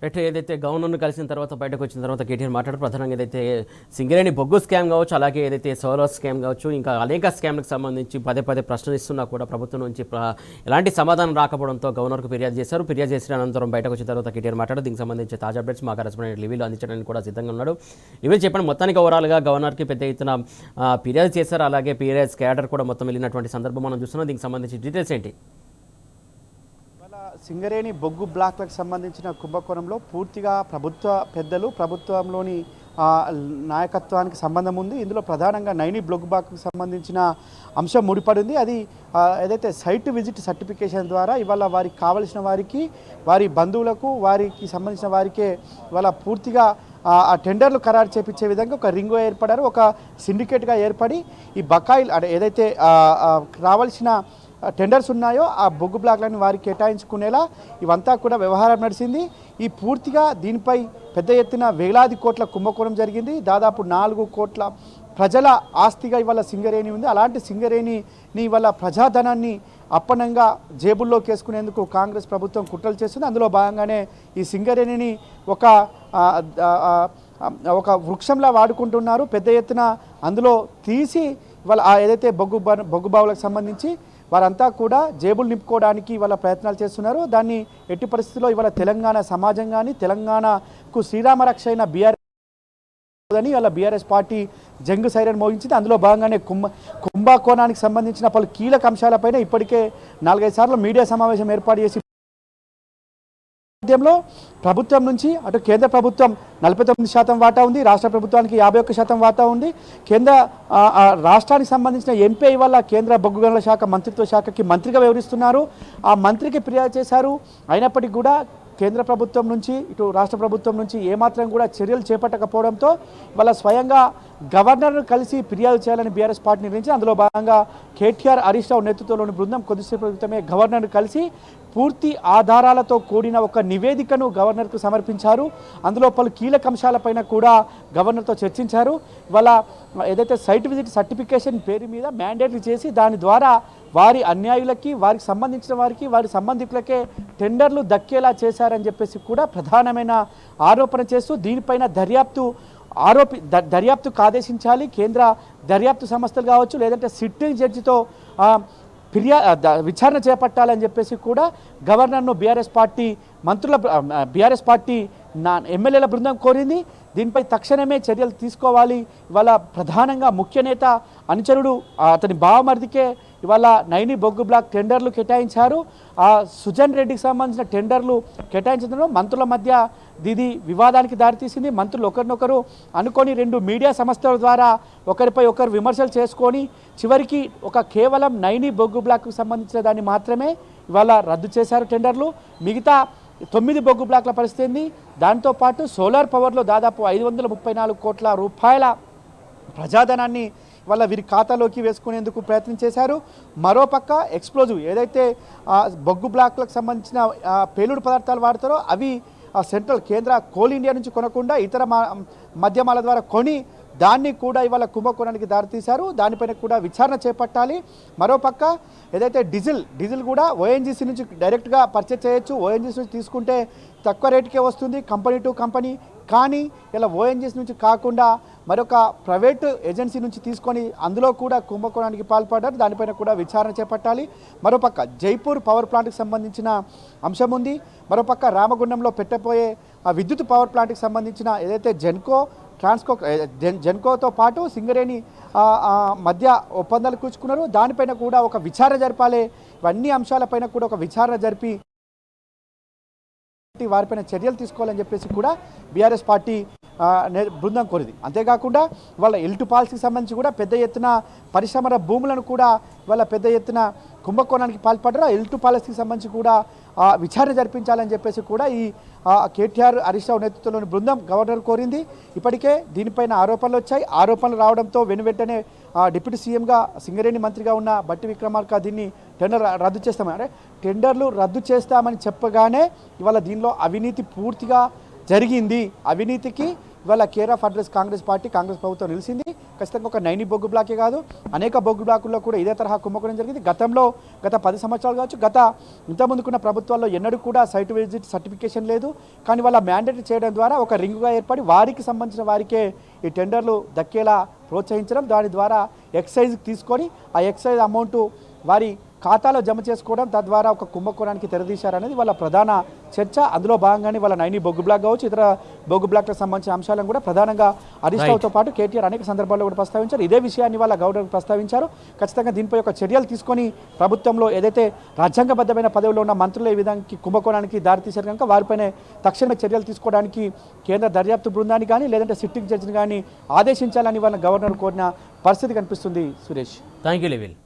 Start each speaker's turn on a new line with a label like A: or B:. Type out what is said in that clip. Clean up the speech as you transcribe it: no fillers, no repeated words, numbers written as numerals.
A: Right. ఏదైతే గవర్నర్‌ను కలిసిన తర్వాత బయటకొచ్చిన తర్వాత కేటీఆర్ మాట్లాడారు. ప్రధానంగా ఏదైతే సింగరేణి బొగ్గు స్కామ్ కావచ్చు, అలాగే ఏదైతే సోలార్ స్కామ్ కావచ్చు, ఇంకా అనేక స్కామ్‌లకు సంబంధించి పదే పదే ప్రశ్నిస్తున్నా కూడా ప్రభుత్వం నుంచి ఎలాంటి సమాధానం రాకపోవడంతో గవర్నర్‌కు ఫిర్యాదు చేశారు. ఫిర్యాదు చేసిన అనంతరం బయటకొచ్చిన తర్వాత కేటీఆర్ మాట్లాడారు. దీనికి సంబంధించి తాజా అప్డేట్స్ మా కరెస్పాండెంట్ లివిలో అందించడానికి కూడా సిద్ధంగా ఉన్నాడు. లివి చెప్పండి, మొత్తానికి ఓవరాల్‌గా గవర్నర్‌కి పెద్ద ఎత్తున ఫిర్యాదు చేశారు. అలాగే పీఆర్ఎస్ క్యాడర్ కూడా మొత్తం వెళ్ళినటువంటి సందర్భం మనం చూస్తున్నాం. దీనికి సంబంధించి డీటెయిల్స్ ఏంటి?
B: సింగరేణి బొగ్గు బ్లాక్లకు సంబంధించిన కుంభకోణంలో పూర్తిగా ప్రభుత్వ పెద్దలు ప్రభుత్వంలోని నాయకత్వానికి సంబంధం ఉంది. ఇందులో ప్రధానంగా నైని బొగ్గు బ్లాక్కి సంబంధించిన అంశం ముడిపడింది. అది ఏదైతే సైట్ విజిట్ సర్టిఫికేషన్ ద్వారా ఇవాళ వారికి కావలసిన వారికి, వారి బంధువులకు, వారికి సంబంధించిన వారికే ఇవాళ పూర్తిగా ఆ టెండర్లు ఖరారు చేపించే విధంగా ఒక రింగ్ ఏర్పడారు. ఒక సిండికేట్గా ఏర్పడి ఈ బకాయిలు ఏదైతే రావాల్సిన టెండర్స్ ఉన్నాయో ఆ బొగ్గు బ్లాక్లను వారికి కేటాయించుకునేలా ఇవంతా కూడా వ్యవహారం నడిచింది. ఈ పూర్తిగా దీనిపై పెద్ద ఎత్తున వేలాది కోట్ల కుంభకోణం జరిగింది. దాదాపు 4 కోట్ల ప్రజల ఆస్తిగా ఇవాళ సింగరేణి ఉంది. అలాంటి సింగరేణిని ఇవాళ ప్రజాధనాన్ని అప్పనంగా జేబుల్లోకి వేసుకునేందుకు కాంగ్రెస్ ప్రభుత్వం కుట్రలు చేస్తుంది. అందులో భాగంగానే ఈ సింగరేణిని ఒక వృక్షంలా వాడుకుంటున్నారు. పెద్ద ఎత్తున అందులో తీసి ఇవాళ ఏదైతే బొగ్గు బావులకు సంబంధించి వారంతా కూడా జేబులు నింపుకోవడానికి ఇవాళ ప్రయత్నాలు చేస్తున్నారు. దాన్ని ఎట్టి పరిస్థితుల్లో ఇవాళ తెలంగాణ సమాజం కానీ, తెలంగాణకు శ్రీరామ రక్ష అయిన బీఆర్ఎస్ అని ఇవాళ బీఆర్ఎస్ పార్టీ జంగు సైరన్ మోగించింది. అందులో భాగంగానే కుంభకోణానికి సంబంధించిన పలు కీలక అంశాలపైన ఇప్పటికే 4-5 సార్లు మీడియా సమావేశం ఏర్పాటు చేసి నేపథ్యంలో ప్రభుత్వం నుంచి అటు కేంద్ర ప్రభుత్వం 49% వాటా ఉంది, రాష్ట్ర ప్రభుత్వానికి 51% వాటా ఉంది. రాష్ట్రానికి సంబంధించిన ఎంపీ వల్ల కేంద్ర బొగ్గు గనుల శాఖ మంత్రిత్వ శాఖకి మంత్రిగా వ్యవహరిస్తున్నారు. ఆ మంత్రికి ఫిర్యాదు చేశారు. అయినప్పటికీ కూడా కేంద్ర ప్రభుత్వం నుంచి ఇటు రాష్ట్ర ప్రభుత్వం నుంచి ఏమాత్రం కూడా చర్యలు చేపట్టకపోవడంతో వాళ్ళ స్వయంగా గవర్నర్ను కలిసి ఫిర్యాదు చేయాలని బీఆర్ఎస్ పార్టీ నిర్ణయించి అందులో భాగంగా కేటీఆర్ హరీష్ రావు నేతృత్వంలోని బృందం కొద్దిసేపు క్రితమే గవర్నర్ను కలిసి పూర్తి ఆధారాలతో కూడిన ఒక నివేదికను గవర్నర్కు సమర్పించారు. అందులో పలు కీలక అంశాలపైన కూడా గవర్నర్తో చర్చించారు. వాళ్ళ ఏదైతే సైట్ విజిట్ సర్టిఫికేషన్ పేరు మీద మ్యాండేట్లు చేసి దాని ద్వారా వారి అన్యాయులకి, వారికి సంబంధించిన వారికి, వారి సంబంధికులకే టెండర్లు దక్కేలా చేశారని చెప్పేసి కూడా ప్రధానమైన ఆరోపణ చేస్తూ దీనిపైన దర్యాప్తుకు ఆదేశించాలి. కేంద్ర దర్యాప్తు సంస్థలు కావచ్చు, లేదంటే సిట్టింగ్ జడ్జితో విచారణ చేపట్టాలని చెప్పేసి కూడా గవర్నర్ను బీఆర్ఎస్ పార్టీ ఎమ్మెల్యేల బృందం కోరింది. దీనిపై తక్షణమే చర్యలు తీసుకోవాలి. ఇవాళ ప్రధానంగా ముఖ్య నేత అనుచరుడు అతని బావమరిదికే ఇవాళ నైని బొగ్గు బ్లాక్ టెండర్లు కేటాయించారు. సుజన్ రెడ్డికి సంబంధించిన టెండర్లు కేటాయించడంలో మంత్రుల మధ్య ఇది వివాదానికి దారితీసింది. మంత్రులు ఒకరినొకరు అనుకొని 2 మీడియా సంస్థల ద్వారా ఒకరిపై ఒకరు విమర్శలు చేసుకొని చివరికి కేవలం నైని బొగ్గు బ్లాక్కు సంబంధించిన దాన్ని మాత్రమే ఇవాళ రద్దు చేశారు టెండర్లు. మిగతా 9 బొగ్గు బ్లాక్ల పరిస్థితి ఏంది? దాంతోపాటు సోలార్ పవర్లో దాదాపు 534 కోట్ల రూపాయల ప్రజాధనాన్ని వాళ్ళ వీరి ఖాతాలోకి వేసుకునేందుకు ప్రయత్నం చేశారు. మరోపక్క ఎక్స్ప్లోజివ్ ఏదైతే బొగ్గు బ్లాక్లకు సంబంధించిన పేలుడు పదార్థాలు వాడతారో అవి సెంట్రల్ కేంద్ర కోల్ ఇండియా నుంచి కొనకుండా ఇతర మాధ్యమాల ద్వారా కొని దాన్ని కూడా ఇవాళ కుంభకోణానికి దారితీశారు. దానిపైన కూడా విచారణ చేపట్టాలి. మరోపక్క ఏదైతే డీజిల్ కూడా ఓఎన్జీసీ నుంచి డైరెక్ట్గా పర్చేజ్ చేయొచ్చు. ఓఎన్జీసీ నుంచి తీసుకుంటే తక్కువ రేటుకే వస్తుంది కంపెనీ టు కంపెనీ. కానీ ఇలా ఓఎన్జీసీ నుంచి కాకుండా మరొక ప్రైవేటు ఏజెన్సీ నుంచి తీసుకొని అందులో కూడా కుంభకోణానికి పాల్పడ్డారు. దానిపైన కూడా విచారణ చేపట్టాలి. మరోపక్క జైపూర్ పవర్ ప్లాంట్కి సంబంధించిన అంశం ఉంది. మరోపక్క రామగుండంలో పెట్టబోయే విద్యుత్ పవర్ ప్లాంట్కి సంబంధించిన ఏదైతే జెన్కోతో పాటు సింగరేణి మధ్య ఒప్పందాలు కూర్చుకున్నారు. దానిపైన కూడా ఒక విచారణ జరపాలి. ఇవన్నీ అంశాలపైన కూడా ఒక విచారణ జరిపి వారిపైన చర్యలు తీసుకోవాలని చెప్పేసి కూడా బీఆర్ఎస్ పార్టీ బృందం కోరింది. అంతేకాకుండా వాళ్ళ ఎల్టు పాలసీకి సంబంధించి కూడా పెద్ద ఎత్తున పరిశ్రమల భూములను కూడా వాళ్ళ పెద్ద ఎత్తున కుంభకోణానికి పాల్పడ్డారు. ఆ ఎల్టు పాలసీకి సంబంధించి కూడా విచారణ జరిపించాలని చెప్పేసి కూడా ఈ కేటీఆర్ హరీష్ రావు నేతృత్వంలోని బృందం గవర్నర్ కోరింది. ఇప్పటికే దీనిపైన ఆరోపణలు వచ్చాయి. ఆరోపణలు రావడంతో వెంటనే డిప్యూటీ సీఎంగా సింగరేణి మంత్రిగా ఉన్న బట్టి విక్రమార్క దీన్ని టెండర్ రద్దు చేస్తామని టెండర్లు రద్దు చేస్తామని చెప్పగానే ఇవాళ దీనిలో అవినీతి పూర్తిగా జరిగింది. అవినీతికి ఇవాళ కేర్ ఆఫ్ అడ్రస్ కాంగ్రెస్ ప్రభుత్వం నిలిచింది. ఖచ్చితంగా ఒక నైని బొగ్గు బ్లాకే కాదు, అనేక బొగ్గు బ్లాకుల్లో కూడా ఇదే తరహా కుంభకోణం జరిగింది. గత 10 సంవత్సరాలు కావచ్చు, ఇంతకుముందుకున్న ప్రభుత్వాల్లో ఎన్నడూ కూడా సైట్ విజిట్ సర్టిఫికేషన్ లేదు. కానీ వాళ్ళ మ్యాండేట్ చేయడం ద్వారా ఒక రింగుగా ఏర్పడి వారికి సంబంధించిన వారికే ఈ టెండర్లు దక్కేలా ప్రోత్సహించడం, దాని ద్వారా ఎక్సైజ్ తీసుకొని ఆ ఎక్సైజ్ అమౌంట్ వారి ఖాతాలో జమ చేసుకోవడం, తద్వారా ఒక కుంభకోణానికి తెరదీశారనేది వాళ్ళ ప్రధాన చర్చ. అందులో భాగంగానే వాళ్ళ నైని బొగ్గు బ్లాక్ కావచ్చు, ఇతర బొగ్గు బ్లాక్లకు సంబంధించిన అంశాలను కూడా ప్రధానంగా హరీష్ రావుతో పాటు కేటీఆర్ అనేక సందర్భాల్లో కూడా ప్రస్తావించారు. ఇదే విషయాన్ని వాళ్ళ గవర్నర్ ప్రస్తావించారు. ఖచ్చితంగా దీనిపై ఒక చర్యలు తీసుకొని ప్రభుత్వంలో ఏదైతే రాజ్యాంగబద్ధమైన పదవిలో ఉన్న మంత్రులు ఈ విధంగా కుంభకోణానికి దారితీశారు కనుక వారిపైనే తక్షణమే చర్యలు తీసుకోవడానికి కేంద్ర దర్యాప్తు బృందాన్ని కానీ లేదంటే సిట్టింగ్ జడ్జిని కానీ ఆదేశించాలని వాళ్ళ గవర్నర్ కోరిన పరిస్థితి కనిపిస్తుంది. Suresh,
A: thank you level.